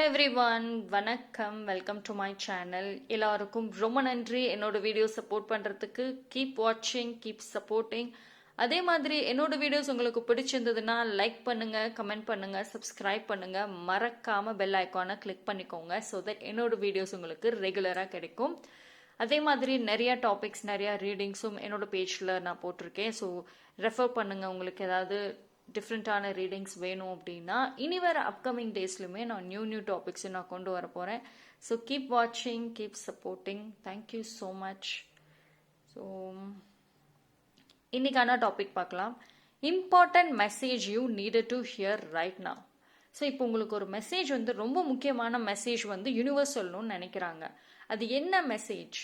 Hello everyone, வணக்கம். Welcome to my channel. எல்லாருக்கும் ரொம்ப நன்றி என்னோட வீடியோ சப்போர்ட் பண்ணுறதுக்கு. கீப் வாட்சிங், கீப் சப்போர்ட்டிங். அதே மாதிரி என்னோட வீடியோஸ் உங்களுக்கு பிடிச்சிருந்ததுன்னா லைக் பண்ணுங்க, கமெண்ட் பண்ணுங்க, சப்ஸ்கிரைப் பண்ணுங்க. மறக்காம பெல் ஐக்கானை கிளிக் பண்ணிக்கோங்க. ஸோ தட் என்னோட வீடியோஸ் உங்களுக்கு ரெகுலராக கிடைக்கும். அதே மாதிரி நிறைய டாபிக்ஸ், நிறைய ரீடிங்ஸும் என்னோட பேஜில் நான் போட்டிருக்கேன். ஸோ ரெஃபர் பண்ணுங்க உங்களுக்கு ஏதாவது டிஃப்ரெண்ட்டான ரீடிங்ஸ் வேணும் அப்படின்னா. இனி வர அப்கமிங் டேஸ்லையுமே நான் நியூ டாபிக்ஸ் நான் கொண்டு வர போகிறேன். ஸோ கீப் வாட்சிங், keep supporting. Thank you so much. So இன்னைக்கான டாபிக் பார்க்கலாம். Important message you needed to hear right now. So இப்போ உங்களுக்கு ஒரு மெசேஜ் ரொம்ப முக்கியமான மெசேஜ் யூனிவர்ஸ் சொல்லணும்னு நினைக்கிறாங்க. அது என்ன மெசேஜ்,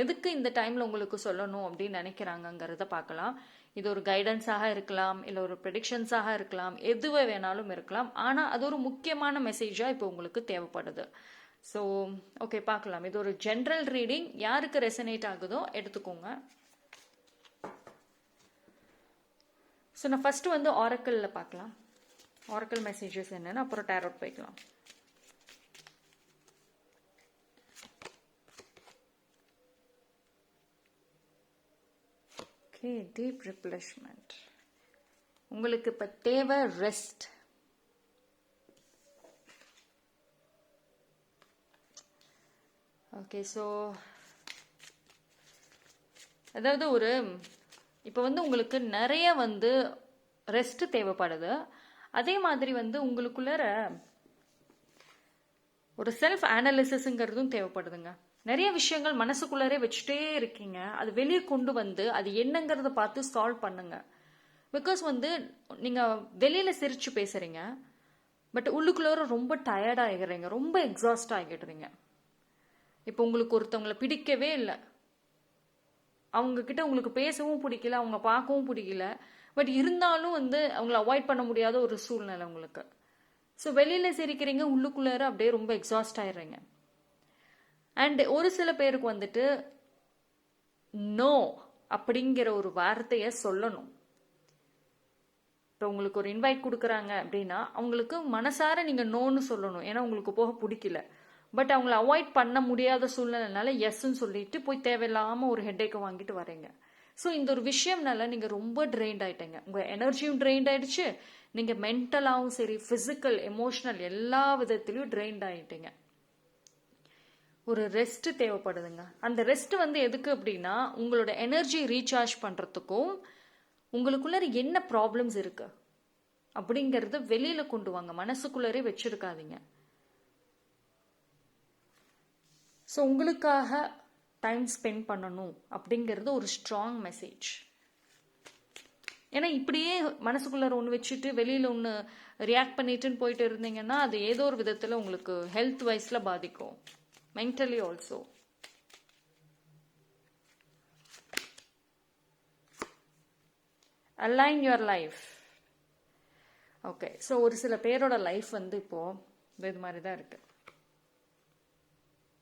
எதுக்கு இந்த டைமில் உங்களுக்கு சொல்லணும் அப்படின்னு நினைக்கிறாங்கங்கிறத பார்க்கலாம். இது ஒரு கைடன்ஸாக இருக்கலாம், இல்லை ஒரு ப்ரெடிக்ஷன்ஸாக இருக்கலாம், எதுவே வேணாலும் இருக்கலாம். ஆனால் அது ஒரு முக்கியமான மெசேஜாக இப்போ உங்களுக்கு தேவைப்படுது. ஸோ ஓகே, பார்க்கலாம். இது ஒரு ஜென்ரல் ரீடிங். யாருக்கு ரெசனேட் ஆகுதோ எடுத்துக்கோங்க. ஸோ நான் ஃபஸ்ட்டு ஆரக்கிளில் பார்க்கலாம். ஆரக்கிள் மெசேஜஸ் என்னன்னு, அப்புறம் டேரோட் போய்க்கலாம். Okay, deep refreshment. உங்களுக்கு இப்போ தேவை ரெஸ்ட். ஓகே, ஸோ அதாவது இப்போ உங்களுக்கு நிறைய ரெஸ்ட் தேவைப்படுது. அதே மாதிரி உங்களுக்குள்ளார ஒரு செல்ஃப் அனாலிசிஸ்ங்கிறதும் தேவைப்படுதுங்க. நிறைய விஷயங்கள் மனசுக்குள்ளரே வச்சுட்டே இருக்கீங்க. அது வெளியே கொண்டு அது என்னங்கிறத பார்த்து சால்வ் பண்ணுங்க. பிகாஸ் நீங்க வெளியில சிரிச்சு பேசுறீங்க, பட் உள்ளுக்குள்ளார ரொம்ப டயர்ட் ஆகிடுறீங்க, ரொம்ப எக்ஸாஸ்ட் ஆகிடுறீங்க. இப்போ உங்களுக்கு ஒருத்தவங்களை பிடிக்கவே இல்லை, அவங்க கிட்ட உங்களுக்கு பேசவும் பிடிக்கல, அவங்க பார்க்கவும் பிடிக்கல, பட் இருந்தாலும் அவங்கள அவாய்ட் பண்ண முடியாத ஒரு சூழ்நிலை உங்களுக்கு. ஸோ வெளியில சிரிக்கிறீங்க, உள்ளுக்குள்ளார அப்படியே ரொம்ப எக்ஸாஸ்ட் ஆயிடுறீங்க. அண்ட் ஒரு சில பேருக்கு நோ அப்படிங்கிற ஒரு வார்த்தையை சொல்லணும். இப்போ உங்களுக்கு ஒரு இன்வைட் கொடுக்குறாங்க அப்படின்னா அவங்களுக்கு மனசார நீங்க நோன்னு சொல்லணும். ஏன்னா உங்களுக்கு போக பிடிக்கல, பட் அவங்கள அவாய்ட் பண்ண முடியாத சூழ்நிலைனால எஸ்ன்னு சொல்லிட்டு போய் தேவையில்லாம ஒரு ஹெட்டேக்கை வாங்கிட்டு வரீங்க. ஸோ இந்த ஒரு விஷயம்னால நீங்க ரொம்ப ட்ரெயின்ட் ஆயிட்டீங்க. உங்க எனர்ஜியும் ட்ரெயின்ட் ஆயிடுச்சு, நீங்க மென்டலாகவும் சரி, பிசிக்கல், எமோஷனல் எல்லா விதத்திலையும் ட்ரெயின்ட் ஆயிட்டீங்க. ஒரு ரெஸ்ட் தேவைப்படுதுங்க. அந்த ரெஸ்ட் எதுக்கு அப்படின்னா உங்களோட எனர்ஜி ரீசார்ஜ் பண்றதுக்கும், உங்களுக்குள்ள என்ன ப்ராப்ளம்ஸ் இருக்கு அப்படிங்கறது வெளியில கொண்டு வாங்க, மனசுக்குள்ளரே வச்சிருக்காதீங்க. ஸோ உங்களுக்காக டைம் ஸ்பெண்ட் பண்ணணும் அப்படிங்கிறது ஒரு ஸ்ட்ராங் மெசேஜ். ஏன்னா இப்படியே மனசுக்குள்ளார ஒன்று வச்சுட்டு வெளியில ஒன்று ரியாக்ட் பண்ணிட்டுன்னு போயிட்டு இருந்தீங்கன்னா அது ஏதோ ஒரு விதத்துல உங்களுக்கு ஹெல்த் வைஸ்ல பாதிக்கும், mentally also. Align your life. Okay, so ஒரு சில பேரோட லைஃப் இப்போ இது மாதிரி தான் இருக்கு.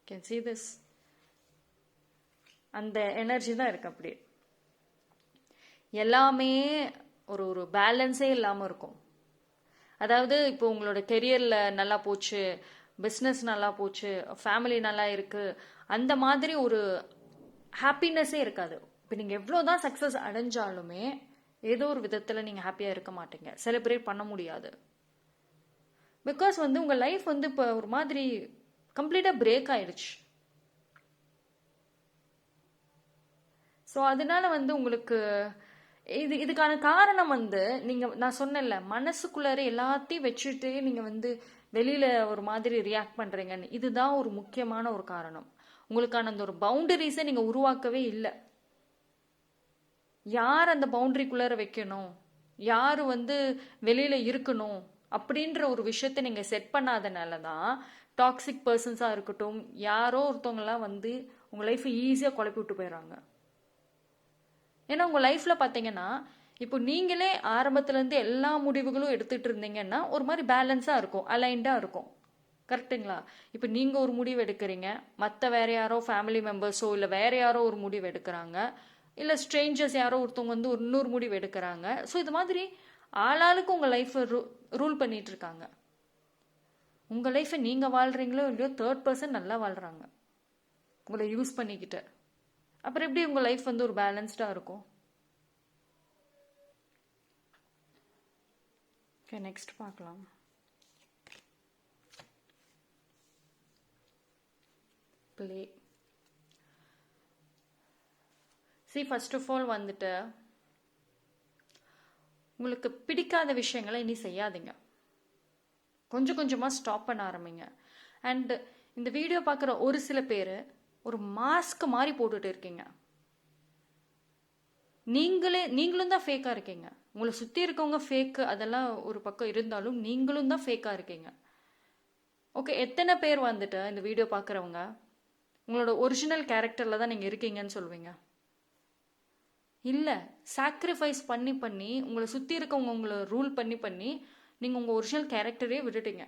Can see this? அந்த எனர்ஜி தான் இருக்கு. அப்படி எல்லாமே ஒரு பேலன்ஸே இல்லாமல் இருக்கும். அதாவது இப்போ உங்களோட கெரியர்ல நல்லா போச்சு, பிஸ்னஸ் நல்லா போச்சு, ஃபேமிலி நல்லா இருக்கு, அந்த மாதிரி ஒரு ஹாப்பினஸே இருக்காது. இப்போ நீங்கள் எவ்வளோதான் சக்ஸஸ் அடைஞ்சாலுமே ஏதோ ஒரு விதத்தில் நீங்கள் ஹாப்பியாக இருக்க மாட்டீங்க, செலிப்ரேட் பண்ண முடியாது. பிகாஸ் உங்கள் லைஃப் இப்போ ஒரு மாதிரி கம்ப்ளீட்டாக பிரேக் ஆயிடுச்சு. ஸோ அதனால உங்களுக்கு இதுக்கான காரணம் நான் சொன்னேன்ல, மனசுக்குள்ளார எல்லாத்தையும் வச்சுட்டு நீங்க வெளியில ஒரு மாதிரி ரியாக்ட் பண்றீங்கன்னு. இதுதான் ஒரு முக்கியமான ஒரு காரணம். உங்களுக்கான அந்த ஒரு பவுண்டரிஸை நீங்க உருவாக்கவே இல்லை. யார் அந்த பவுண்டரிக்குள்ளார வைக்கணும், யாரு வெளியில இருக்கணும் அப்படின்ற ஒரு விஷயத்த நீங்க செட் பண்ணாதனாலதான் டாக்ஸிக் பர்சன்ஸா இருக்கட்டும், யாரோ ஒருத்தவங்கலாம் உங்க லைஃப் ஈஸியா குழப்பி விட்டு போயிடுறாங்க. ஏன்னா உங்க லைஃப்ல பாத்தீங்கன்னா இப்போ நீங்களே ஆரம்பத்துல இருந்து எல்லா முடிவுகளும் எடுத்துட்டு இருந்தீங்கன்னா ஒரு மாதிரி பேலன்ஸா இருக்கும், அலைன்டா இருக்கும். கரெக்டுங்களா? இப்போ நீங்க ஒரு முடிவு எடுக்கிறீங்க, மற்ற வேற யாரோ ஃபேமிலி மெம்பர்ஸோ இல்லை வேற யாரோ ஒரு முடிவு எடுக்கிறாங்க, இல்லை ஸ்ட்ரேஞ்சர்ஸ் யாரோ ஒருத்தவங்க ஒரு இன்னொரு முடிவு எடுக்கிறாங்க. ஸோ இது மாதிரி ஆளாளுக்கு உங்க லைஃப் ரூல் பண்ணிட்டு இருக்காங்க. உங்கள் லைஃப்பை நீங்கள் வாழ்கிறீங்களோ இல்லையோ தேர்ட் பர்சன் நல்லா வாழ்கிறாங்க உங்களை யூஸ் பண்ணிக்கிட்டு. அப்புறம் எப்படி உங்கள் லைஃப் வந்து ஒரு பேலன்ஸ்டாக இருக்கும்? ஓகே, நெக்ஸ்ட் பார்க்கலாம். ப்ளே. ஃபர்ஸ்ட் ஆஃப் ஆல் வந்துட்டு உங்களுக்கு பிடிக்காத விஷயங்களை இனி செய்யாதீங்க. கொஞ்சம் கொஞ்சமாக ஸ்டாப் பண்ண ஆரம்பிங்க. அண்ட் இந்த வீடியோ பார்க்குற ஒரு சில பேர் ஒரு மாஸ்க் மாதிரி போட்டுட்டு இருக்கீங்க. நீங்களும் தான் ஃபேக்காக இருக்கீங்க. உங்களை சுற்றி இருக்கவங்க ஃபேக்கு, அதெல்லாம் ஒரு பக்கம் இருந்தாலும் நீங்களும் தான் ஃபேக்காக இருக்கீங்க. ஓகே, எத்தனை பேர் வந்துட்டு இந்த வீடியோ பார்க்குறவங்க உங்களோட ஒரிஜினல் கேரக்டரில் தான் நீங்கள் இருக்கீங்கன்னு சொல்லுவீங்க? இல்லை, சாக்ரிஃபைஸ் பண்ணி பண்ணி உங்களை சுற்றி இருக்கவங்க உங்களை ரூல் பண்ணி பண்ணி நீங்கள் உங்கள் ஒரிஜினல் கேரக்டரே விட்டுட்டீங்க.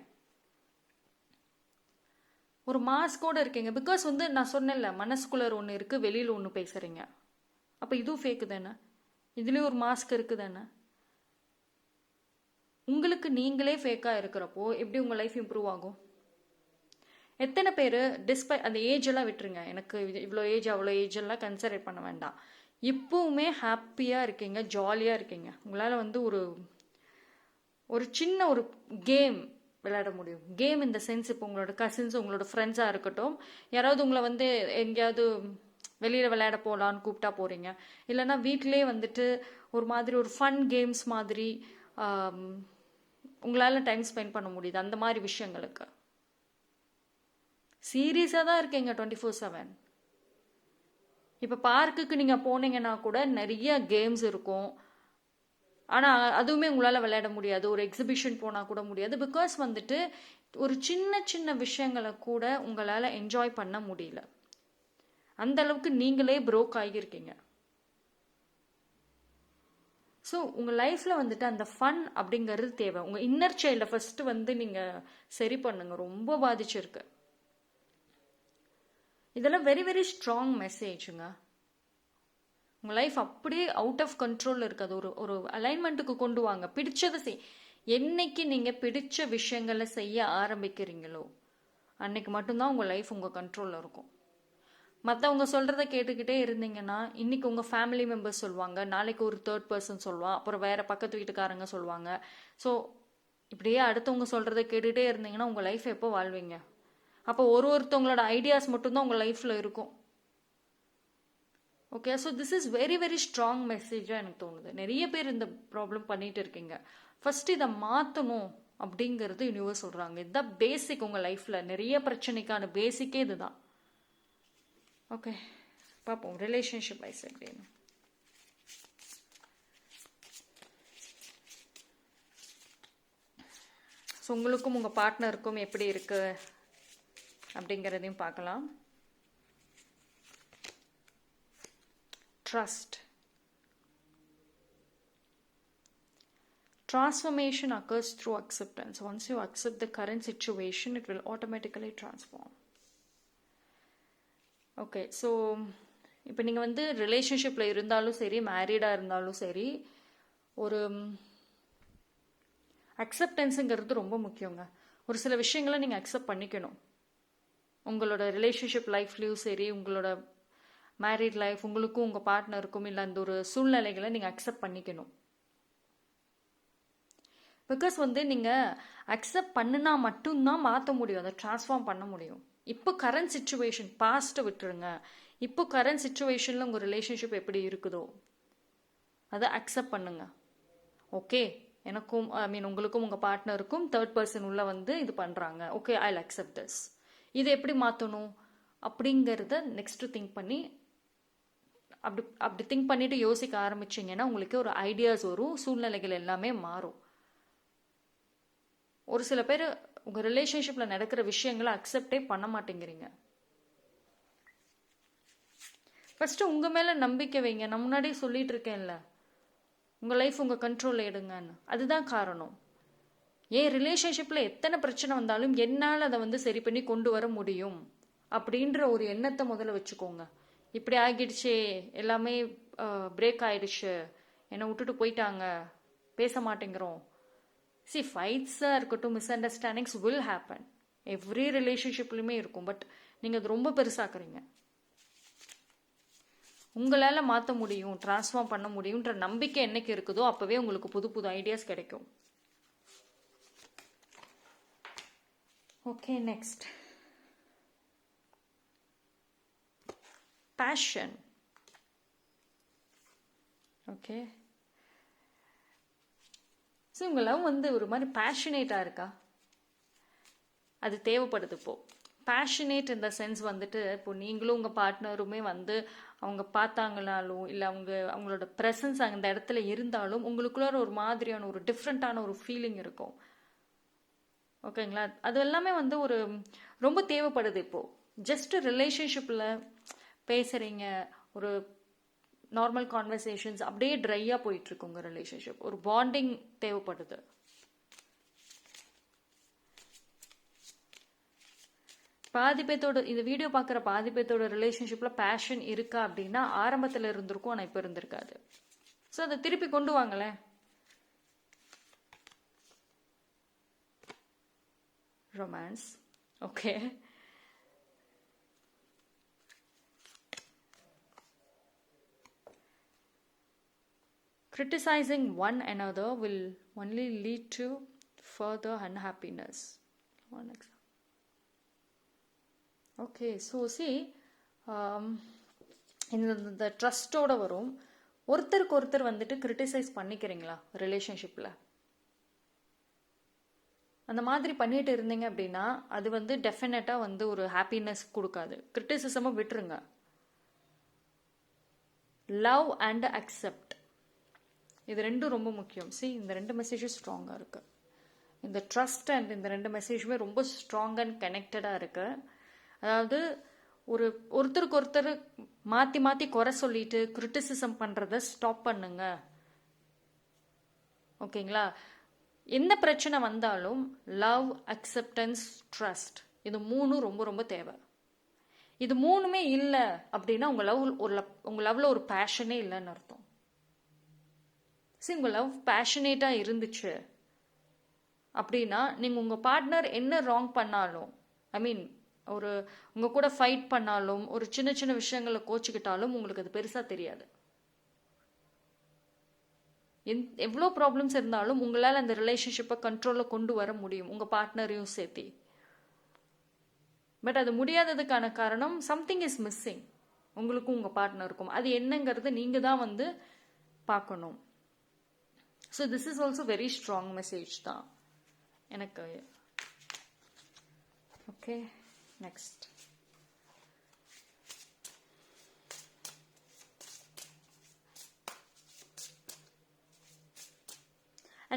ஒரு மாஸ்கோட இருக்கீங்க. பிகாஸ் வந்து நான் சொன்னேன்ல, மனசுக்குள்ளே ஒன்று இருக்குது, வெளியில் ஒன்று பேசுகிறீங்க. அப்போ இதுவும் ஃபேக்கு தானே, இதுலேயும் ஒரு மாஸ்க் இருக்குது தானே. உங்களுக்கு நீங்களே ஃபேக்காக இருக்கிறப்போ எப்படி உங்கள் லைஃப் இம்ப்ரூவ் ஆகும்? எத்தனை பேர் அந்த ஏஜ் எல்லாம் விட்டுருங்க, எனக்கு இவ்வளோ ஏஜ் அவ்வளோ ஏஜ் எல்லாம் கன்சிடர் பண்ண வேண்டாம், இப்போவுமே ஹாப்பியாக இருக்கீங்க, ஜாலியாக இருக்கீங்க. உங்களால் வந்து ஒரு சின்ன ஒரு கேம் விளையாட முடியும். கேம் இந்த சென்ஸ், இப்போ உங்களோட கசின்ஸ் உங்களோட ஃப்ரெண்ட்ஸாக இருக்கட்டும், யாராவது உங்களை வந்து எங்கேயாவது வெளியில் விளையாட போகலான்னு கூப்பிட்டா போகிறீங்க, இல்லைன்னா வீட்டிலே வந்துட்டு ஒரு மாதிரி ஒரு ஃபன் கேம்ஸ் மாதிரி உங்களால் டைம் ஸ்பெண்ட் பண்ண முடியுது. அந்த மாதிரி விஷயங்களுக்கு சீரியஸாக தான் இருக்கீங்க 24/7. இப்போ பார்க்குக்கு நீங்கள் போனீங்கன்னா கூட நிறைய கேம்ஸ் இருக்கும், ஆனால் அதுவுமே உங்களால் விளையாட முடியாது. ஒரு எக்ஸிபிஷன் போனால் கூட முடியாது. பிகாஸ் வந்துட்டு ஒரு சின்ன சின்ன விஷயங்களை கூட உங்களால் என்ஜாய் பண்ண முடியல. அந்த அளவுக்கு நீங்களே ப்ரோக் ஆகியிருக்கீங்க. ஸோ உங்கள் லைஃப்பில் வந்துட்டு அந்த ஃபன் அப்படிங்கிறது தேவை. உங்கள் இன்னர் சைல்டை ஃபஸ்ட்டு வந்து நீங்கள் சரி பண்ணுங்க, ரொம்ப பாதிச்சிருக்கு. இதெல்லாம் வெரி வெரி ஸ்ட்ராங் மெசேஜுங்க. உங்கள் லைஃப் அப்படியே அவுட் ஆஃப் கண்ட்ரோலில் இருக்காது. ஒரு அலைன்மெண்ட்டுக்கு கொண்டு வாங்க. பிடிச்சதை என்னைக்கு நீங்கள் பிடிச்ச விஷயங்களை செய்ய ஆரம்பிக்கிறீங்களோ அன்னைக்கு மட்டும்தான் உங்கள் லைஃப் உங்கள் கண்ட்ரோலில் இருக்கும். மற்றவங்க சொல்கிறத கேட்டுக்கிட்டே இருந்தீங்கன்னா இன்னைக்கு உங்கள் ஃபேமிலி மெம்பர்ஸ் சொல்லுவாங்க, நாளைக்கு ஒரு தேர்ட் பர்சன் சொல்லுவான், அப்புறம் வேறு பக்கத்து வீட்டுக்காரங்க சொல்லுவாங்க. ஸோ இப்படியே அடுத்தவங்க சொல்கிறத கேட்டுகிட்டே இருந்தீங்கன்னா உங்கள் லைஃப் எப்போ வாழ்வீங்க? அப்போ ஒருத்தவங்களோட ஐடியாஸ் மட்டும்தான் உங்கள் லைஃப்பில் இருக்கும். Okay, so this is very very strong மெசேஜாக எனக்கு தோணுது. நிறைய பேர் இந்த ப்ராப்ளம் பண்ணிட்டு இருக்கீங்க. ஃபர்ஸ்ட் இதை மாற்றணும் அப்படிங்கிறது யூனிவர்ஸ் சொல்கிறாங்க. இதுதான் பேசிக். உங்கள் லைஃப்பில் நிறைய பிரச்சனைக்கான பேசிக்கே இதுதான். ஓகே, பார்ப்போம் ரிலேஷன்ஷிப் வைஸ் எப்படின்னு. ஸோ உங்களுக்கும் உங்கள் பார்ட்னருக்கும் எப்படி இருக்கு அப்படிங்கிறதையும் பார்க்கலாம். Trust. Transformation occurs through acceptance. Once you accept the current situation, it will automatically transform. Okay, so இப்போ நீங்கள் வந்து ரிலேஷன்ஷிப்பில் இருந்தாலும் சரி, மேரீடாக இருந்தாலும் சரி, ஒரு அக்செப்டன்ஸுங்கிறது ரொம்ப முக்கியங்க. ஒரு சில விஷயங்களை நீங்கள் அக்செப்ட் பண்ணிக்கணும். உங்களோட ரிலேஷன்ஷிப் லைஃப்லேயும் சரி, உங்களோட மேரீட் லைஃப், உங்களுக்கும் உங்கள் பார்ட்னருக்கும் இல்லை அந்த ஒரு சூழ்நிலைகளை நீங்கள் அக்செப்ட் பண்ணிக்கணும். பிகாஸ் வந்து நீங்கள் அக்செப்ட் பண்ணினா மட்டும்தான் மாற்ற முடியும், அதை ட்ரான்ஸ்ஃபார்ம் பண்ண முடியும். இப்போ கரண்ட் சுச்சுவேஷன், பாஸ்ட்டை விட்டுருங்க. இப்போ கரண்ட் சுச்சுவேஷனில் உங்கள் ரிலேஷன்ஷிப் எப்படி இருக்குதோ அதை அக்செப்ட் பண்ணுங்க. ஓகே, எனக்கும் உங்களுக்கும் உங்கள் பார்ட்னருக்கும் தேர்ட் பர்சன் உள்ள வந்து இது பண்ணுறாங்க. Okay, I will accept this. இதை எப்படி மாற்றணும் அப்படிங்கிறத நெக்ஸ்ட்டு திங்க் பண்ணி அப்படி திங்க் பண்ணிட்டு யோசிக்க ஆரம்பிச்சிங்கன்னா உங்களுக்கு ஒரு ஐடியாஸ் வரும், சூழ்நிலைகள் எல்லாமே மாறும். ஒரு சில பேர் உங்கள் ரிலேஷன்ஷிப்பில் நடக்கிற விஷயங்களை அக்செப்டே பண்ண மாட்டேங்கிறீங்க. ஃபஸ்ட்டு உங்கள் மேலே நம்பிக்கை வைங்க. நான் முன்னாடியே சொல்லிட்டு இருக்கேன்ல, உங்கள் லைஃப் உங்கள் கண்ட்ரோலில் எடுங்கன்னு. அதுதான் காரணம். ஏன் ரிலேஷன்ஷிப்பில் எத்தனை பிரச்சனை வந்தாலும் என்னால் அதை வந்து சரி பண்ணி கொண்டு வர முடியும் அப்படின்ற ஒரு எண்ணத்தை முதல்ல வச்சுக்கோங்க. இப்படி ஆகிடுச்சே, எல்லாமே பிரேக் ஆயிடுச்சு, என்னை விட்டுட்டு போயிட்டாங்க, பேச மாட்டேங்கிறோம், See, ஃபைட்ஸாக இருக்கட்டும், misunderstandings will happen, every ரிலேஷன்ஷிப்லையுமே இருக்கும். பட் நீங்கள் அது ரொம்ப பெருசாக்குறீங்க. உங்களால் மாற்ற முடியும், ட்ரான்ஸ்ஃபார்ம் பண்ண முடியுன்ற நம்பிக்கை என்னைக்கு இருக்குதோ அப்போவே உங்களுக்கு புது புது ஐடியாஸ் கிடைக்கும். Okay, next passion. Okay, so உங்கள் லவ் வந்து ஒரு மாதிரி பேஷனேட்டாக இருக்கா? அது தேவைப்படுது இப்போ. பேஷனேட் இந்த சென்ஸ் வந்துட்டு இப்போ நீங்களும் உங்கள் பார்ட்னருமே வந்து அவங்க பார்த்தாங்கனாலும் இல்லை அவங்களோட ப்ரெசன்ஸ் அந்த இடத்துல இருந்தாலும் உங்களுக்குள்ள ஒரு மாதிரியான ஒரு டிஃப்ரெண்ட்டான ஒரு ஃபீலிங் இருக்கும். ஓகேங்களா? அது எல்லாமே வந்து ஒரு ரொம்ப தேவைப்படுது இப்போது. ஜஸ்ட் ரிலேஷன்ஷிப்பில் பேசுகிறீங்க, ஒரு நார்மல் கான்வர்சேஷன்ஸ் அப்படியே ட்ரையாக போயிட்டுருக்கு உங்கள் ரிலேஷன்ஷிப். ஒரு பாண்டிங் தேவைப்படுது. பாதி பேத்தோட இந்த வீடியோ பார்க்குற பாதி பேத்தோட ரிலேஷன்ஷிப்பில் பேஷன் இருக்கா அப்படின்னா ஆரம்பத்தில் இருந்திருக்கும், ஆனால் இப்போ இருந்திருக்காது. ஸோ அதை திருப்பி கொண்டு வாங்களேன். Romance. Okay, criticizing one another will only lead to further unhappiness. One example. Okay, so C இந்த ட்ரஸ்டோட வரும். ஒருத்தருக்கு ஒருத்தர் வந்துட்டு கிரிட்டிசைஸ் பண்ணிக்கிறீங்களா ரிலேஷன்ஷிப்பில்? அந்த மாதிரி பண்ணிட்டு இருந்தீங்க அப்படின்னா அது வந்து டெஃபினட்டாக வந்து ஒரு ஹாப்பினஸ் கொடுக்காது. கிரிட்டிசிசமை விட்டுருங்க. லவ் அண்ட் அக்செப்ட், இது ரெண்டும் ரொம்ப முக்கியம். சி, இந்த ரெண்டு மெசேஜும் ஸ்ட்ராங்காக இருக்குது. இந்த ட்ரஸ்ட் அண்ட் இந்த ரெண்டு மெசேஜுமே ரொம்ப ஸ்ட்ராங் அண்ட் கனெக்டடாக இருக்குது. அதாவது ஒருத்தருக்கு ஒருத்தர் மாற்றி மாற்றி குறை சொல்லிட்டு கிரிட்டிசிசம் பண்ணுறத ஸ்டாப் பண்ணுங்க. ஓகேங்களா? எந்த பிரச்சனை வந்தாலும் லவ், அக்செப்டன்ஸ், ட்ரஸ்ட், இது மூணும் ரொம்ப ரொம்ப தேவை. இது மூணுமே இல்லை அப்படின்னா உங்கள் லவ்ல ஒரு பேஷனே இல்லைன்னு அர்த்தம். சரி, உங்கள் லவ் பேஷனேட்டாக இருந்துச்சு அப்படின்னா நீங்கள் உங்கள் பார்ட்னர் என்ன ராங் பண்ணாலும், ஐ மீன் உங்கள் கூட ஃபைட் பண்ணாலும், ஒரு சின்ன சின்ன விஷயங்களை கோச்சிக்கிட்டாலும் உங்களுக்கு அது பெருசாக தெரியாது. எவ்வளோ ப்ராப்ளம்ஸ் இருந்தாலும் உங்களால் அந்த ரிலேஷன்ஷிப்பை கண்ட்ரோலில் கொண்டு வர முடியும், உங்கள் பார்ட்னரையும் சேர்த்து. பட் அது முடியாததுக்கான காரணம் சம்திங் இஸ் மிஸ்ஸிங் உங்களுக்கும் உங்கள் பார்ட்னருக்கும். அது என்னங்கிறது நீங்கள் தான் வந்து பார்க்கணும். So this is also very strong message தான் எனக்கு. ஓகே, நெக்ஸ்ட்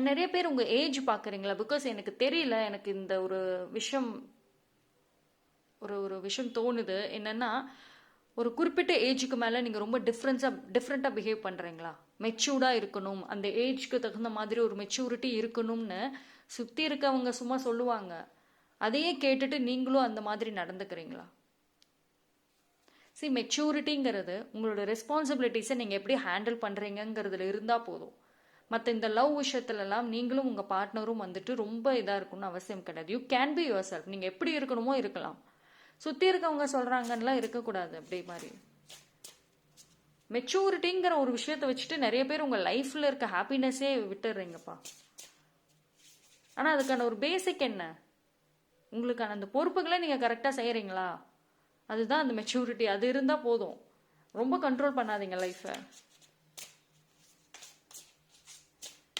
நிறைய பேர் உங்கள் ஏஜ் பார்க்குறீங்களா? பிகாஸ் எனக்கு தெரியல, எனக்கு இந்த ஒரு விஷயம் ஒரு விஷயம் தோணுது. என்னன்னா, ஒரு குறிப்பிட்ட ஏஜுக்கு மேலே நீங்கள் ரொம்ப டிஃப்ரெண்ட்டாக பிஹேவ் பண்ணுறீங்களா? மெச்சூர்டாக இருக்கணும், அந்த ஏஜ்க்கு தகுந்த மாதிரி ஒரு மெச்சூரிட்டி இருக்கணும்னு சுற்றி இருக்கவங்க சும்மா சொல்லுவாங்க. அதையே கேட்டுட்டு நீங்களும் அந்த மாதிரி நடந்துக்கிறீங்களா? மெச்சூரிட்டிங்கிறது உங்களோட ரெஸ்பான்சிபிலிட்டிஸை நீங்கள் எப்படி ஹேண்டில் பண்ணுறீங்கிறதுல இருந்தால் போதும். மற்ற இந்த லவ் விஷயத்துலலாம் நீங்களும் உங்கள் பார்ட்னரும் வந்துட்டு ரொம்ப இதாக இருக்கணும்னு அவசியம் கிடையாது. You can be your self. நீங்கள் எப்படி இருக்கணுமோ இருக்கலாம். சுற்றி இருக்கவங்க சொல்கிறாங்கன்னெலாம் இருக்கக்கூடாது. அப்படி மாதிரி மெச்சூரிட்டிங்கிற ஒரு விஷயத்தை வச்சுட்டு நிறைய பேர் உங்கள் லைஃப்பில் இருக்க ஹாப்பினஸ்ஸே விட்டுடுறீங்கப்பா. ஆனால் அதுக்கான ஒரு பேசிக் என்ன? உங்களுக்கான அந்த பொறுப்புகளை நீங்கள் கரெக்டாக செய்கிறீங்களா? அதுதான் அந்த மெச்சூரிட்டி. அது இருந்தால் போதும். ரொம்ப கண்ட்ரோல் பண்ணாதீங்க லைஃப்பை.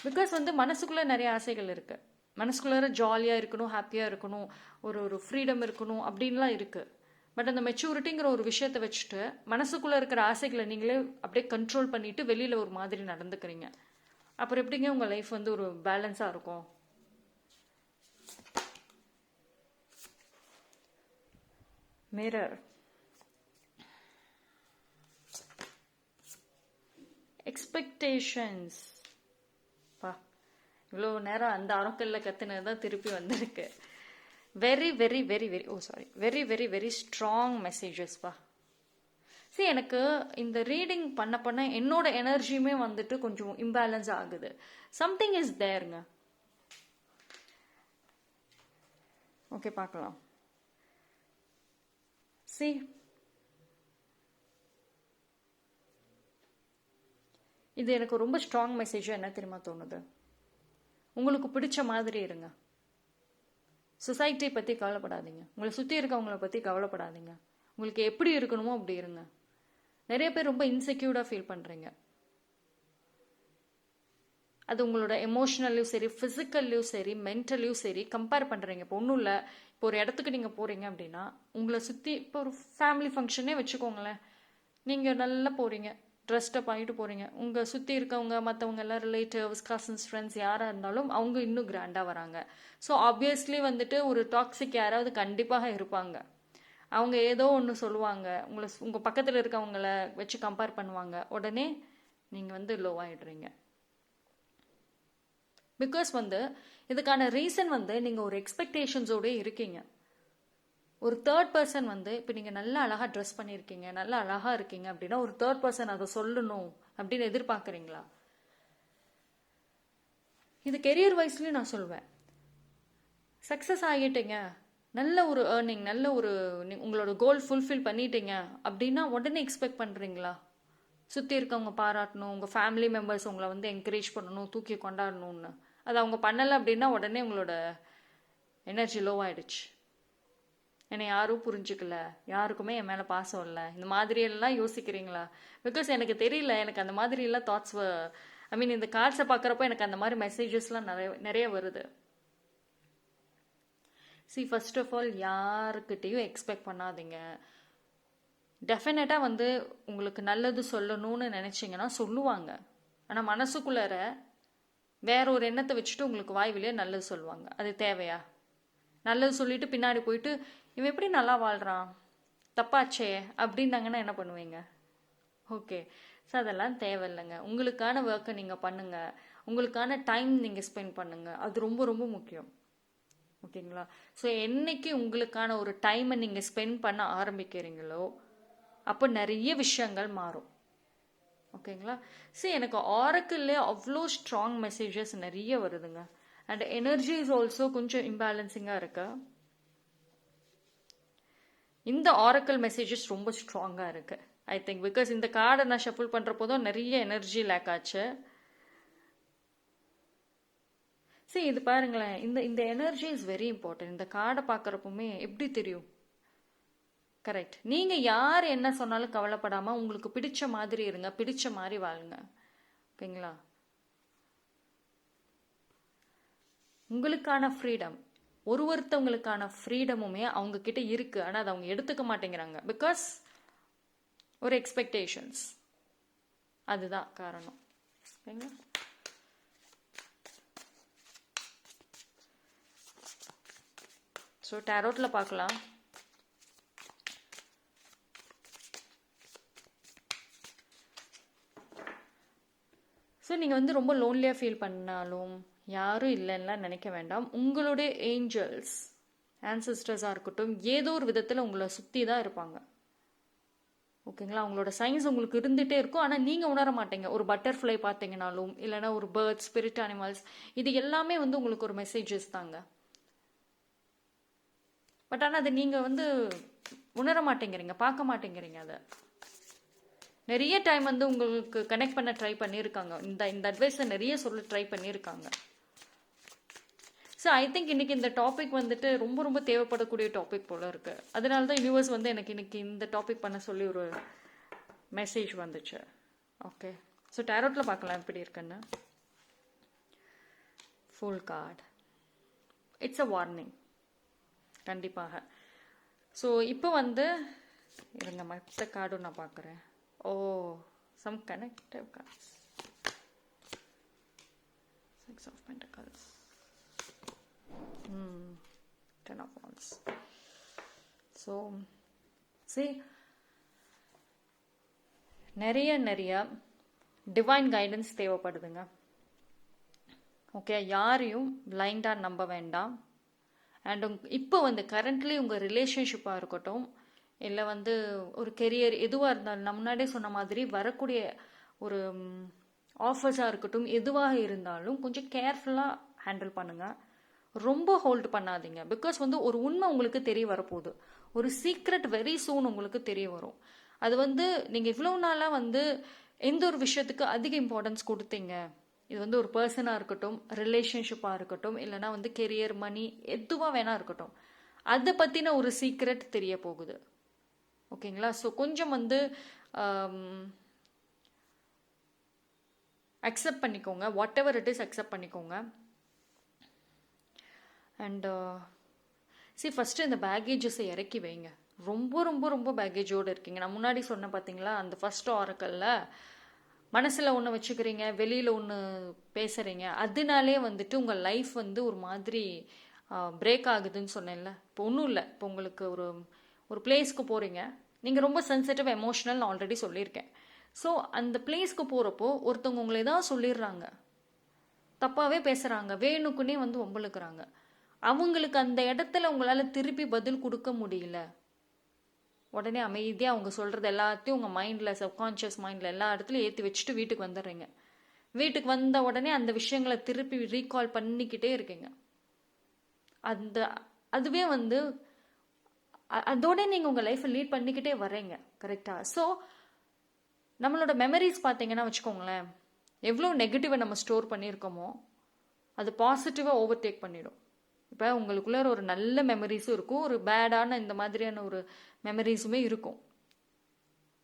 பிகாஸ் வந்து மனசுக்குள்ளே நிறைய ஆசைகள் இருக்குது. மனசுக்குள்ளே ஜாலியாக இருக்கணும், ஹாப்பியாக இருக்கணும், ஒரு ஃப்ரீடம் இருக்கணும் அப்படின்லாம் இருக்குது. பட் அந்த மெச்சூரிட்டிங்கிற ஒரு விஷயத்தை வச்சுட்டு மனசுக்குள்ளே இருக்கிற ஆசைகளை நீங்களே அப்படியே கண்ட்ரோல் பண்ணிவிட்டு வெளியில் ஒரு மாதிரி நடந்துக்கிறீங்க. அப்புறம் எப்படிங்க உங்கள் லைஃப் வந்து ஒரு பேலன்ஸாக இருக்கும்? மிரர். எக்ஸ்பெக்டேஷன்ஸ். இவ்வளோ நேரம் அந்த அரக்கல்ல கத்துனது தான் திருப்பி வந்திருக்கு. Very very very very very very very strong மெசேஜஸ்ப்பா. சரி, எனக்கு இந்த ரீடிங் பண்ண என்னோட எனர்ஜியுமே வந்துட்டு கொஞ்சம் இம்பேலன்ஸ் ஆகுது. சம்திங் இஸ் தேருங்க. ஓகே, பார்க்கலாம். See, இது எனக்கு ரொம்ப ஸ்ட்ராங் மெசேஜ். என்ன தெரியுமா தோணுது? உங்களுக்கு பிடிச்ச மாதிரி இருங்க. சொசைட்டி பற்றி கவலைப்படாதீங்க. உங்களை சுற்றி இருக்கவங்கள பற்றி கவலைப்படாதீங்க. உங்களுக்கு எப்படி இருக்கணுமோ அப்படி இருங்க. நிறைய பேர் ரொம்ப இன்செக்யூர்டாக ஃபீல் பண்ணுறீங்க. அது உங்களோட எமோஷ்னல்லையும் சரி, ஃபிசிக்கல்லையும் சரி, மென்டல்லையும் சரி கம்பேர் பண்ணுறீங்க. இப்போ ஒன்றும் இல்லை, இப்போ ஒரு இடத்துக்கு நீங்கள் போகிறீங்க அப்படின்னா உங்களை சுற்றி, இப்போ ஒரு ஃபேமிலி ஃபங்க்ஷனே வச்சுக்கோங்களேன், நீங்கள் நல்லா போகிறீங்க, ட்ரெஸ்டப் ஆகிட்டு போகிறீங்க. உங்கள் சுற்றி இருக்கவங்க மற்றவங்க எல்லாம் ரிலேட்டிவ்ஸ், கசின்ஸ், ஃப்ரெண்ட்ஸ் யாராக இருந்தாலும் அவங்க இன்னும் கிராண்டாக வராங்க. ஸோ ஆப்வியஸ்லி வந்துட்டு ஒரு டாக்ஸிக் யாராவது கண்டிப்பாக இருப்பாங்க. அவங்க ஏதோ ஒன்று சொல்லுவாங்க, உங்கள் பக்கத்தில் இருக்கவங்கள வச்சு கம்பேர் பண்ணுவாங்க. உடனே நீங்கள் வந்து லோ ஆகிடுறீங்க. பிகாஸ் வந்து இதுக்கான ரீசன் வந்து நீங்கள் ஒரு எக்ஸ்பெக்டேஷன்ஸோட இருக்கீங்க. ஒரு தேர்ட் பர்சன் வந்து இப்போ நீங்கள் நல்லா அழகாக ட்ரெஸ் பண்ணியிருக்கீங்க, நல்லா அழகாக இருக்கீங்க அப்படின்னா ஒரு தேர்ட் பர்சன் அதை சொல்லணும் அப்படின்னு எதிர்பார்க்குறீங்களா? இது கெரியர் வைஸ்லேயும் நான் சொல்வேன். சக்ஸஸ் ஆகிட்டீங்க, நல்ல ஒரு ஏர்னிங், நல்ல ஒரு உங்களோட கோல் ஃபுல்ஃபில் பண்ணிட்டீங்க அப்படின்னா உடனே எக்ஸ்பெக்ட் பண்ணுறீங்களா சுற்றி இருக்கவங்க பாராட்டணும், உங்கள் ஃபேமிலி மெம்பர்ஸ் உங்களை வந்து என்கரேஜ் பண்ணணும், தூக்கி கொண்டாடணும்னு? அது அவங்க பண்ணலை அப்படின்னா உடனே உங்களோட எனர்ஜி லோ ஆயிடுச்சு. என்னை யாரும் புரிஞ்சுக்கல, யாருக்குமே என் மேலே பாசம் இல்லை, இந்த மாதிரியெல்லாம் யோசிக்கிறீங்களா? பிகாஸ் எனக்கு தெரியல, எனக்கு அந்த மாதிரிலாம் தாட்ஸ், ஐ மீன் இந்த கார்ட்ஸை பார்க்குறப்போ எனக்கு அந்த மாதிரி மெசேஜஸ்லாம் நிறைய வருது. ஃபர்ஸ்ட் ஆஃப் ஆல் யாருக்கிட்டையும் எக்ஸ்பெக்ட் பண்ணாதீங்க. டெஃபினட்டாக வந்து உங்களுக்கு நல்லது சொல்லணும்னு நினச்சிங்கன்னா சொல்லுவாங்க. ஆனால் மனசுக்குள்ளார வேற ஒரு எண்ணத்தை வச்சுட்டு உங்களுக்கு வாய் வழியாக நல்லது சொல்லுவாங்க. அது தேவையா? நல்லது சொல்லிட்டு பின்னாடி போயிட்டு இவன் எப்படி நல்லா வாழ்கிறான், தப்பாச்சே அப்படின்னாங்கன்னா என்ன பண்ணுவீங்க? ஓகே, ஸோ அதெல்லாம் தேவையில்லைங்க. உங்களுக்கான ஒர்க்கை நீங்கள் பண்ணுங்கள், உங்களுக்கான டைம் நீங்கள் ஸ்பெண்ட் பண்ணுங்கள். அது ரொம்ப ரொம்ப முக்கியம். ஓகேங்களா? ஸோ என்னைக்கு உங்களுக்கான ஒரு டைமை நீங்கள் ஸ்பெண்ட் பண்ண ஆரம்பிக்கிறீங்களோ அப்போ நிறைய விஷயங்கள் மாறும். ஓகேங்களா? எனக்கு ஆரக்கிள்லே அவ்வளோ ஸ்ட்ராங் மெசேஜஸ் நிறைய வருதுங்க. அண்ட் எனர்ஜி இஸ் ஆல்சோ கொஞ்சம் இம்பேலன்சிங்காக இருக்கு. இந்த ஆரக்கிள் மெசேஜஸ் ரொம்ப ஸ்ட்ராங்காக இருக்கு ஐ திங்க். பிகாஸ் இந்த கார்டை நான் ஷஃபிள் பண்ணுறப்போதும் நிறைய எனர்ஜி லேக் ஆச்சு. இது பாருங்களேன், இந்த எனர்ஜி இஸ் வெரி இம்பார்ட்டன்ட். இந்த கார்டை பார்க்குறப்பவுமே எப்படி தெரியும்? கரெக்ட். நீங்கள் யார் என்ன சொன்னாலும் கவலைப்படாமல் உங்களுக்கு பிடிச்ச மாதிரி இருங்க, பிடிச்ச மாதிரி வாழுங்க. ஓகேங்களா? உங்களுக்கான ஃப்ரீடம், ஒருத்தவங்களுக்கான ஃப்ரீடமுமே அவங்க கிட்ட இருக்கு. ஆனால் அதை அவங்க எடுத்துக்க மாட்டேங்கிறாங்க. பிகாஸ் ஒரு எக்ஸ்பெக்டேஷன்ஸ், அதுதான் காரணம். ஓகேங்களா? ஸோ டேரோட்டில் பார்க்கலாம். நீங்கள் வந்து ரொம்ப லோன்லியாக ஃபீல் பண்ணாலும் யாரும் இல்லைன்னா நினைக்க வேண்டாம். உங்களுடைய ஏஞ்சல்ஸ், ஆன்செஸ்டர்ஸாக இருக்கட்டும், ஏதோ ஒரு விதத்தில் உங்களை சுற்றி தான் இருப்பாங்க. ஓகேங்களா? அவங்களோட சயின்ஸ் உங்களுக்கு இருந்துகிட்டே இருக்கும். ஆனால் நீங்கள் உணர மாட்டீங்க. ஒரு பட்டர்ஃப்ளை பார்த்தீங்கனாலும், இல்லைன்னா ஒரு பேர்ட், ஸ்பிரிட் அனிமல்ஸ், இது எல்லாமே வந்து உங்களுக்கு ஒரு மெசேஜஸ் தாங்க. பட் ஆனால் அதை நீங்கள் வந்து உணர மாட்டேங்கிறீங்க, பார்க்க மாட்டேங்கிறீங்க. அதை நிறைய டைம் வந்து உங்களுக்கு கனெக்ட் பண்ண ட்ரை பண்ணியிருக்காங்க. இந்த அட்வைஸை நிறைய சொல்ல ட்ரை பண்ணியிருக்காங்க. ஐ திங்க் இன்னைக்கு இந்த டாபிக் வந்துட்டு ரொம்ப ரொம்ப தேவைப்படக்கூடிய டாபிக் போல இருக்கு. அதனால தான் யூனிவர்ஸ் வந்து எனக்கு இன்னைக்கு இந்த டாபிக் பண்ண சொல்லி ஒரு மெசேஜ் வந்துச்சு. ஓகே, ஸோ டேரோட்டில் பார்க்கலாம் எப்படி இருக்குன்னு. Full card, it's a warning கண்டிப்பாக. ஸோ இப்போ வந்து இருங்க, மற்ற கார்டும் நான் பார்க்குறேன். Some connective cards. Six of Pentacles. 10 of Wands. So, நிறைய டிவைன் கைடன்ஸ் தேவைப்படுதுங்க. ஓகே, யாரையும் பிளைண்டாக நம்ப வேண்டாம். அண்ட் இப்போ வந்து கரண்ட்லி உங்கள் ரிலேஷன்ஷிப்பாக இருக்கட்டும், இல்லை வந்து ஒரு கெரியர் எதுவாக இருந்தாலும், நான் முன்னாடியே சொன்ன மாதிரி வரக்கூடிய ஒரு ஆஃபர்ஸாக இருக்கட்டும், எதுவாக இருந்தாலும் கொஞ்சம் கேர்ஃபுல்லாக ஹேண்டில் பண்ணுங்கள். ரொம்ப ஹோல்டு பண்ணாதீங்க. பிகாஸ் வந்து ஒரு உண்மை உங்களுக்கு தெரிய வரப்போகுது. ஒரு சீக்ரெட் வெரி சூன் உங்களுக்கு தெரிய வரும். அது வந்து நீங்கள் இவ்வளோ நாளாக வந்து எந்த ஒரு விஷயத்துக்கு அதிக இம்பார்ட்டன்ஸ் கொடுத்தீங்க, இது வந்து ஒரு பர்சனாக இருக்கட்டும், ரிலேஷன்ஷிப்பாக இருக்கட்டும், இல்லைனா வந்து கெரியர், மணி, எதுவாக வேணா இருக்கட்டும், அதை பற்றின ஒரு சீக்ரெட் தெரிய போகுது. ஓகேங்களா? ஸோ கொஞ்சம் வந்து அக்செப்ட் பண்ணிக்கோங்க. What ever it is accept பண்ணிக்கோங்க. அண்ட் ஃபஸ்ட்டு இந்த பேக்கேஜஸை இறக்கி வைங்க. ரொம்ப ரொம்ப ரொம்ப பேக்கேஜோடு இருக்கீங்க. நான் முன்னாடி சொன்னேன் பார்த்தீங்களா, அந்த ஃபஸ்ட் ஆரக்கல்ல மனசில் ஒன்று வச்சுக்கிறீங்க, வெளியில் ஒன்று பேசுகிறீங்க, அதனாலே வந்துட்டு உங்கள் லைஃப் வந்து ஒரு மாதிரி பிரேக் ஆகுதுன்னு சொன்னேன்ல. இப்போ ஒன்றும் இல்லை. இப்போ உங்களுக்கு ஒரு பிளேஸ்க்கு போகிறீங்க, நீங்கள் ரொம்ப சென்சிட்டிவ், எமோஷ்னல், நான் ஆல்ரெடி சொல்லியிருக்கேன். ஸோ அந்த பிளேஸ்க்கு போகிறப்போ ஒருத்தவங்க உங்களை ஏதாவது சொல்லிடுறாங்க, தப்பாகவே பேசுகிறாங்க, வேணுக்குன்னே வந்து ஒம்பளுக்குறாங்க. அவங்களுக்கு அந்த இடத்துல உங்களால் திருப்பி பதில் கொடுக்க முடியல. உடனே அமைதியாக அவங்க சொல்கிறது எல்லாத்தையும் உங்கள் மைண்டில், சப்கான்ஷியஸ் மைண்டில் எல்லா இடத்துலையும் ஏற்றி வச்சுட்டு வீட்டுக்கு வந்துடுறீங்க. வீட்டுக்கு வந்த உடனே அந்த விஷயங்களை திருப்பி ரீகால் பண்ணிக்கிட்டே இருக்கீங்க. அதுவே வந்து அதோட நீங்கள் உங்கள் லைஃப்பை லீட் பண்ணிக்கிட்டே வரீங்க. கரெக்டாக? ஸோ நம்மளோட மெமரிஸ் பார்த்தீங்கன்னா வச்சுக்கோங்களேன், எவ்வளோ நெகட்டிவை நம்ம ஸ்டோர் பண்ணியிருக்கோமோ அது பாசிட்டிவாக ஓவர்டேக் பண்ணிடும். இப்போ உங்களுக்குள்ள ஒரு நல்ல மெமரிஸும் இருக்கும், ஒரு பேடான இந்த மாதிரியான ஒரு மெமரிஸுமே இருக்கும்.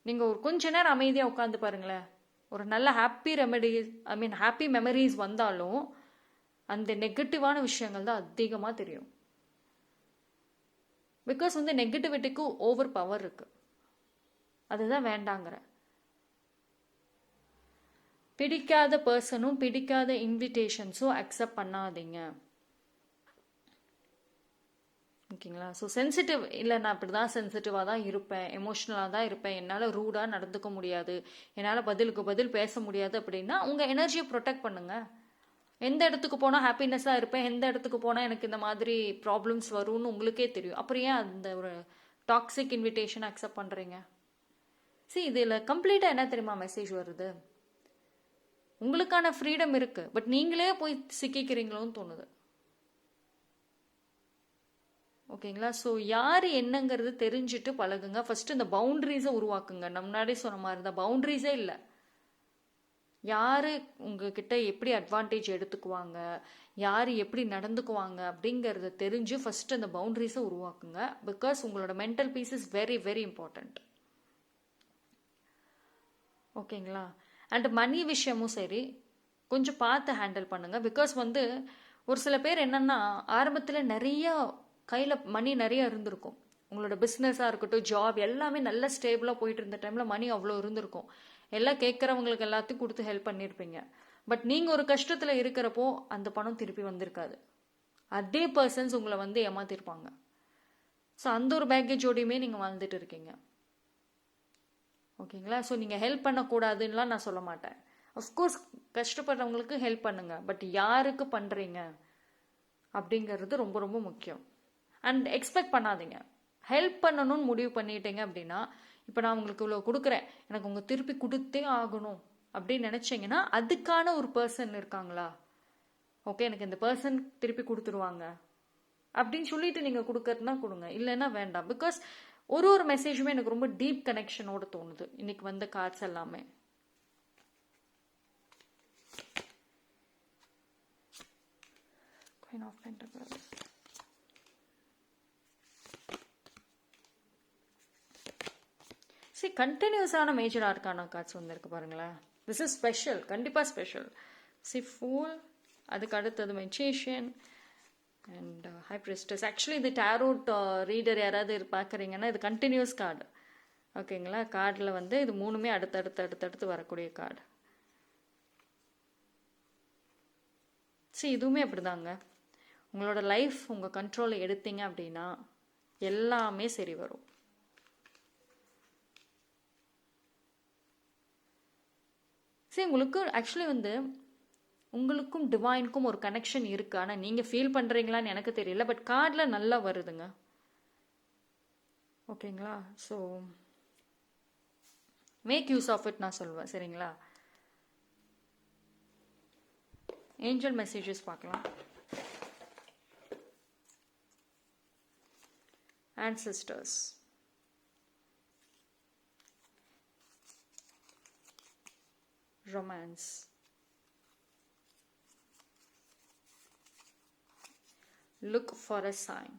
நீங்கள் ஒரு கொஞ்ச நேரம் அமைதியாக உட்காந்து பாருங்களேன், ஒரு நல்ல ஹாப்பி மெமரிஸ் வந்தாலும் அந்த நெகட்டிவான விஷயங்கள் தான் அதிகமாக தெரியும். பிகாஸ் வந்து நெகட்டிவிட்டிக்கு ஓவர் பவர் இருக்கு. அதுதான் வேண்டாங்கிற. பிடிக்காத பர்சனும் பிடிக்காத இன்விடேஷன்ஸும் அக்செப்ட் பண்ணாதீங்க. ஓகேங்களா? ஸோ சென்சிட்டிவ் இல்லை, நான் இப்படி தான் சென்சிட்டிவாக தான் இருப்பேன், எமோஷ்னலாக தான் இருப்பேன், என்னால் ரூடாக நடந்துக்க முடியாது, என்னால் பதிலுக்கு பதில் பேச முடியாது அப்படின்னா உங்கள் எனர்ஜியை ப்ரொடெக்ட் பண்ணுங்கள். எந்த இடத்துக்கு போனால் ஹாப்பினஸ்ஸாக இருப்பேன், எந்த இடத்துக்கு போனால் எனக்கு இந்த மாதிரி ப்ராப்ளம்ஸ் வரும்னு உங்களுக்கே தெரியும். அப்புறம் ஏன் அந்த ஒரு டாக்ஸிக் இன்விடேஷன் அக்செப்ட் பண்ணுறீங்க? இதில் கம்ப்ளீட்டாக என்ன தெரியுமா மெசேஜ் வருது? உங்களுக்கான ஃப்ரீடம் இருக்குது, பட் நீங்களே போய் சிக்கிக்கிறீங்களோன்னு தோணுது. ஓகேங்களா? ஸோ யார் என்னங்கிறது தெரிஞ்சுட்டு பழகுங்க. ஃபஸ்ட்டு இந்த பவுண்ட்ரிஸை உருவாக்குங்க. நம்ம முன்னாடி சொன்ன மாதிரி தான், பவுண்ட்ரிஸே இல்லை. யார் உங்ககிட்ட எப்படி அட்வான்டேஜ் எடுத்துக்குவாங்க, யார் எப்படி நடந்துக்குவாங்க அப்படிங்கிறத தெரிஞ்சு ஃபஸ்ட்டு அந்த பவுண்ட்ரிஸை உருவாக்குங்க. பிகாஸ் உங்களோட mental piece is very very important. ஓகேங்களா? அண்ட் மணி விஷயமும் சரி, கொஞ்சம் பார்த்து ஹேண்டில் பண்ணுங்க. பிகாஸ் வந்து ஒரு சில பேர் என்னன்னா, ஆரம்பத்தில் நிறைய கையில் மணி நிறைய இருந்திருக்கும். உங்களோட பிஸ்னஸாக இருக்கட்டும், ஜாப் எல்லாமே நல்ல ஸ்டேபிளாக போயிட்டு இருந்த டைமில் மணி அவ்வளோ இருந்திருக்கும். எல்லாம் கேட்குறவங்களுக்கு எல்லாத்தையும் கொடுத்து ஹெல்ப் பண்ணியிருப்பீங்க. பட் நீங்கள் ஒரு கஷ்டத்தில் இருக்கிறப்போ அந்த பணம் திருப்பி வந்திருக்காது. அதே பர்சன்ஸ் உங்களை வந்து ஏமாத்திருப்பாங்க. ஸோ அந்த ஒரு பேக்கேஜோடையுமே நீங்கள் வாழ்ந்துட்டு இருக்கீங்க. ஓகேங்களா? ஸோ நீங்கள் ஹெல்ப் பண்ணக்கூடாதுன்னெலாம் நான் சொல்ல மாட்டேன். அஃப்கோர்ஸ் கஷ்டப்படுறவங்களுக்கு ஹெல்ப் பண்ணுங்க, பட் யாருக்கு பண்ணுறீங்க அப்படிங்கிறது ரொம்ப ரொம்ப முக்கியம். அண்ட் எக்ஸ்பெக்ட் பண்ணாதீங்க. ஹெல்ப் பண்ணணும்னு முடிவு பண்ணிட்டீங்க அப்படின்னா, இப்போ நான் உங்களுக்கு இவ்வளோ கொடுக்குறேன், எனக்கு உங்கள் திருப்பி கொடுத்தே ஆகணும் அப்படின்னு நினச்சிங்கன்னா அதுக்கான ஒரு பர்சன் இருக்காங்களா, ஓகே எனக்கு இந்த பர்சன் திருப்பி கொடுத்துருவாங்க அப்படின்னு சொல்லிட்டு நீங்கள் கொடுக்கறதுனா கொடுங்க, இல்லைன்னா வேண்டாம். பிகாஸ் ஒரு மெசேஜுமே எனக்கு ரொம்ப டீப் கனெக்ஷனோட தோணுது இன்னைக்கு வந்த கார்ட்ஸ் எல்லாமே. Queen of Pentacles. கண்டினியூஸான மேஜர் ஆர்கானா கார்ட்ஸ் வந்திருக்கு பாருங்களேன். திஸ் இஸ் ஸ்பெஷல், கண்டிப்பாக ஸ்பெஷல். ஃபூல், அதுக்கு அடுத்தது magician and high priestess. Actually இது டேரோட் ரீடர் யாராவது பார்க்குறீங்கன்னா இது கண்டினியூஸ் கார்டு. ஓகேங்களா? கார்டில் வந்து இது மூணுமே அடுத்தடுத்து வரக்கூடிய கார்டு. இதுவுமே அப்படிதாங்க. உங்களோட லைஃப் உங்கள் கண்ட்ரோலில் எடுத்தீங்க அப்படின்னா எல்லாமே சரி வரும். உங்களுக்கு ஆக்சுவலி வந்து உங்களுக்கும் டிவைனுக்கும் ஒரு கனெக்ஷன் இருக்கு. ஆனால் நீங்கள் ஃபீல் பண்ணுறீங்களான்னு எனக்கு தெரியல, பட் கார்டில் நல்லா வருதுங்க. ஓகேங்களா? So make use of it நான் சொல்வேன். சரிங்களா? ஏஞ்சல் மெசேஜஸ் பார்க்கலாம். ancestors, romance, look for a sign.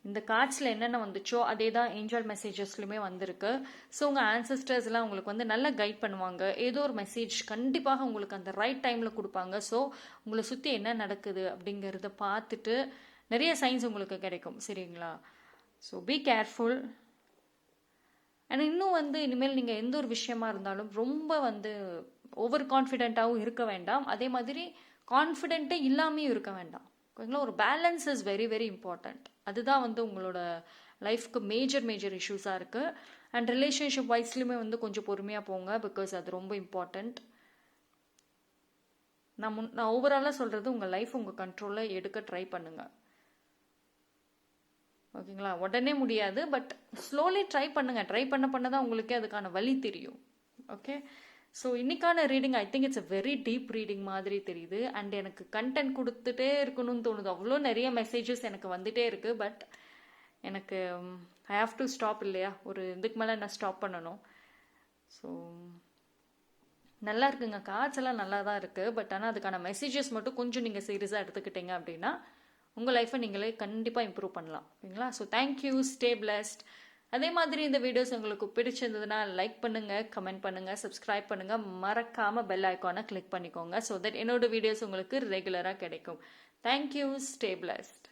இந்த கார்ட்ஸில் என்னென்ன வந்துச்சோ அதே தான் ஏஞ்சல் மெசேஜஸ்லையுமே வந்திருக்கு. ஸோ உங்கள் ஆன்சஸ்டர்ஸ்லாம் உங்களுக்கு வந்து நல்லா கைட் பண்ணுவாங்க. ஏதோ ஒரு மெசேஜ் கண்டிப்பாக உங்களுக்கு அந்த ரைட் டைமில் கொடுப்பாங்க. ஸோ உங்களை சுற்றி என்ன நடக்குது அப்படிங்கிறத பார்த்துட்டு நிறைய சைன்ஸ் உங்களுக்கு கிடைக்கும். சரிங்களா? So be careful. அண்ட் இன்னும் வந்து இனிமேல் நீங்கள் எந்த ஒரு விஷயமா இருந்தாலும் ரொம்ப வந்து ஓவர் கான்ஃபிடென்ட்டாகவும் இருக்க வேண்டாம். அதே மாதிரி கான்ஃபிடென்ட்டே இல்லாமையும் இருக்க வேண்டாம். ஓகேங்களா? ஒரு balance is very very important. அதுதான் வந்து உங்களோட லைஃப்க்கு மேஜர் இஷ்யூஸாக இருக்குது. அண்ட் ரிலேஷன்ஷிப் வைஸ்லையுமே வந்து கொஞ்சம் பொறுமையாக போங்க. பிகாஸ் அது ரொம்ப இம்பார்ட்டண்ட். நான் ஓவராலாக சொல்கிறது, உங்கள் லைஃப் உங்கள் கண்ட்ரோலில் எடுக்க ட்ரை பண்ணுங்கள். ஓகேங்களா? உடனே முடியாது, பட் ஸ்லோலி ட்ரை பண்ணுங்கள். ட்ரை பண்ண தான் உங்களுக்கே அதுக்கான வழி தெரியும். ஓகே, ஸோ இன்னைக்கான reading I think it's a very deep reading மாதிரி தெரியுது. அண்ட் எனக்கு கண்டென்ட் கொடுத்துட்டே இருக்கணும்னு தோணுது. அவ்வளோ நிறைய மெசேஜஸ் எனக்கு வந்துட்டே இருக்கு. பட் எனக்கு ஐ ஹாவ் டு ஸ்டாப் இல்லையா? ஒரு இதுக்கு மேலே நான் ஸ்டாப் பண்ணணும். ஸோ நல்லா இருக்குங்க, கார்ட்ஸ் எல்லாம் நல்லா தான் இருக்குது. பட் ஆனால் அதுக்கான மெசேஜஸ் மட்டும் கொஞ்சம் நீங்கள் சீரியஸாக எடுத்துக்கிட்டீங்க அப்படின்னா உங்கள் லைஃப்பை நீங்களே கண்டிப்பாக இம்ப்ரூவ் பண்ணலாம். ஓகேங்களா? So thank you, stay blessed. அதே மாதிரி இந்த வீடியோஸ் உங்களுக்கு பிடிச்சிருந்ததுன்னா லைக் பண்ணுங்கள், கமெண்ட் பண்ணுங்கள், சப்ஸ்கிரைப் பண்ணுங்கள். மறக்காமல் பெல் ஐக்கானை கிளிக் பண்ணிக்கோங்க. ஸோ தட் என்னோட வீடியோஸ் உங்களுக்கு ரெகுலராக கிடைக்கும். Thank you, stay blessed.